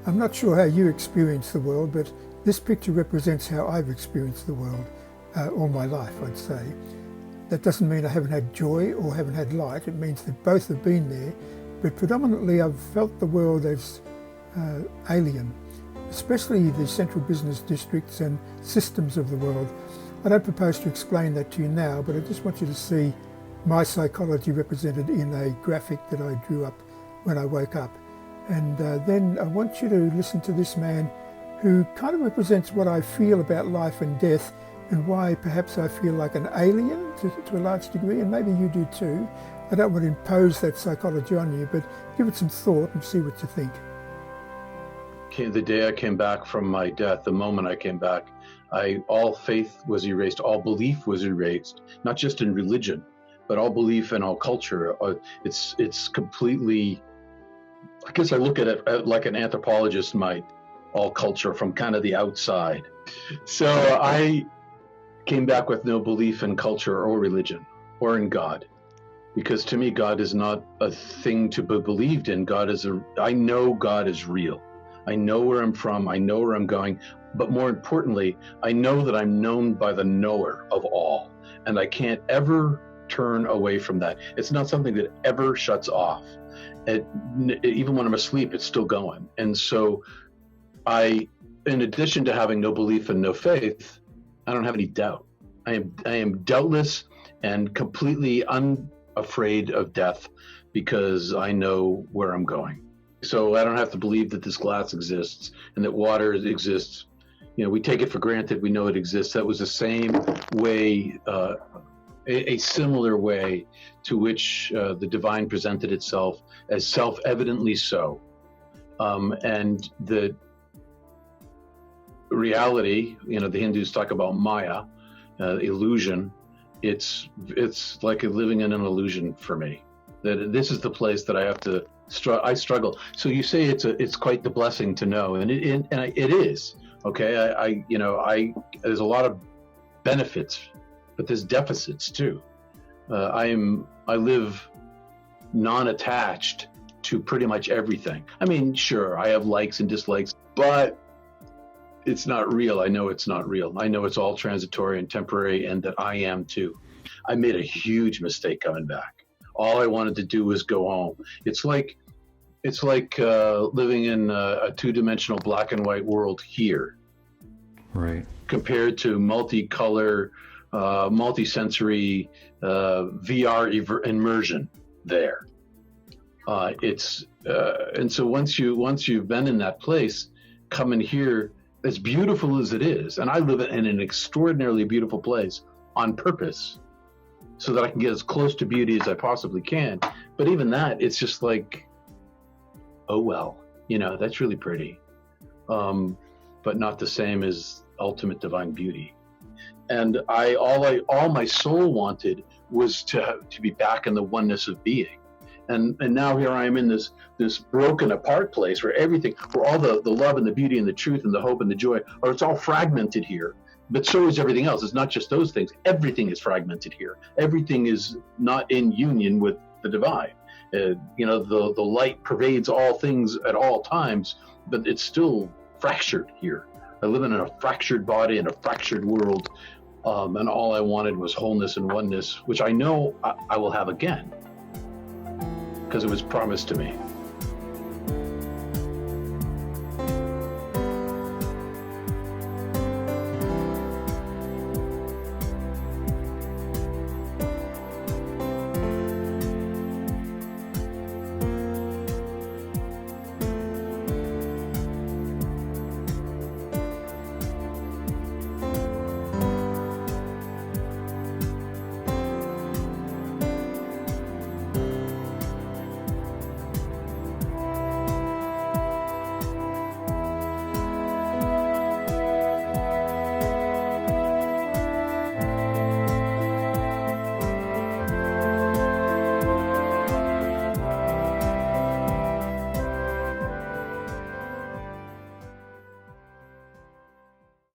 I'm not sure how you experience the world, but this picture represents how I've experienced the world all my life, I'd say. That doesn't mean I haven't had joy or haven't had light. It means that both have been there, but predominantly I've felt the world as alien, especially the central business districts and systems of the world. I don't propose to explain that to you now, but I just want you to see my psychology represented in a graphic that I drew up when I woke up. And then I want you to listen to this man who kind of represents what I feel about life and death, and why perhaps I feel like an alien to a large degree, and maybe you do too. I don't want to impose that psychology on you, but give it some thought and see what you think. The day I came back from my death, the moment I came back, all faith was erased, all belief was erased, not just in religion, but all belief and all culture. It's completely, I guess I look at it like an anthropologist might, all culture from kind of the outside. So I came back with no belief in culture or religion or in God, because to me, God is not a thing to be believed in. I know God is real. I know where I'm from. I know where I'm going. But more importantly, I know that I'm known by the knower of all, and I can't ever turn away from that. It's not something that ever shuts off. Even when I'm asleep, it's still going. And so in addition to having no belief and no faith, I don't have any doubt. I am doubtless and completely unafraid of death, because I know where I'm going. So I don't have to believe that this glass exists and that water exists. We take it for granted. We know it exists. That was the same way, a similar way to which the divine presented itself as self-evidently so. And the reality, the Hindus talk about Maya, illusion. It's like living in an illusion for me. That this is the place that I have to I struggle. So you say it's quite the blessing to know, and it is. Okay, there's a lot of benefits, but there's deficits too. I live non-attached to pretty much everything. I mean, sure, I have likes and dislikes, but it's not real. I know it's not real. I know it's all transitory and temporary, and that I am too. I made a huge mistake coming back. All I wanted to do was go home. It's like living in a two-dimensional black and white world here, right? Compared to multicolor, multisensory VR immersion there. And so once you've been in that place, coming here, as beautiful as it is, and I live in an extraordinarily beautiful place on purpose, so that I can get as close to beauty as I possibly can. But even that, it's just like, oh well, that's really pretty, but not the same as ultimate divine beauty. And all my soul wanted was to be back in the oneness of being. And now here I am in this broken apart place where all the love and the beauty and the truth and the hope and the joy, or it's all fragmented here. But so is everything else. It's not just those things. Everything is fragmented here. Everything is not in union with the divine. The light pervades all things at all times, but it's still fractured here. I live in a fractured body in a fractured world, and all I wanted was wholeness and oneness, which I know I will have again, because it was promised to me.